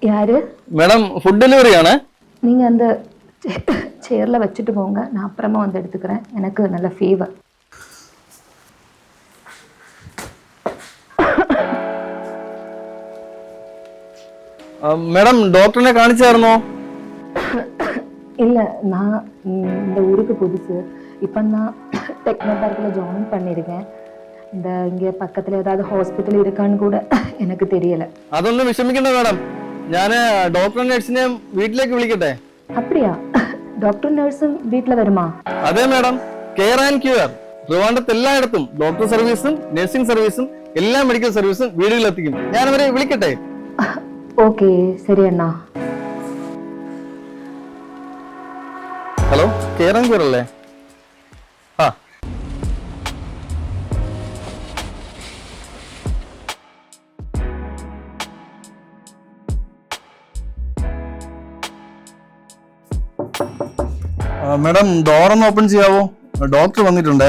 யாரு? Madam food delivery ஆனே. நீங்க அந்த சேர்ல வச்சுட்டு போங்க, நான் அப்புறமா வந்து எடுத்துக்கிறேன். எனக்கு நல்ல ஃபீவர். மேடம் டாக்டറിനെ കാണിച്ചായിരുന്നോ? இல்ல, நான் இந்த ஊருக்கு புதுசு. இப்போ நான் டெக்னோ பார்க்கில் ஜாயின் பண்ணியிருக்கேன். இங்கே பக்கத்தில் ஏதாவது ஹாஸ்பிட்டல் இருக்கான்னு கூட எனக்கு தெரியல. അതൊന്നും വിഷമിക്കണ്ട മേഡം. ഞാൻ ഡോക്ടർ നഴ്സിനെ വീട്ടിലേക്ക് വിളിക്കട്ടെ? அப்படியா? டாக்டர் நர்ஸும் வீட்டில் வருமா? അതെ മേഡം. കെയർ ആൻഡ് ക്യൂർ ട്രിവാൻഡ്രത്ത് എല്ലായിടത്തും ഡോക്ടർ സർവീസും നഴ്സിംഗ് സർവീസും എല്ലാ മെഡിക്കൽ സർവീസും വീടുകളിലെത്തിക്കും. ഞാൻ അവരെ വിളിക്കട്ടെ? ஓகே, சரி அண்ணா. ഹലോ, കെയർ ആൻഡ് ക്യൂർ അല്ലേ? ആ മേഡം ഡോർ ഒന്ന് ഓപ്പൺ ചെയ്യാവോ? ഡോക്ടർ വന്നിട്ടുണ്ടേ.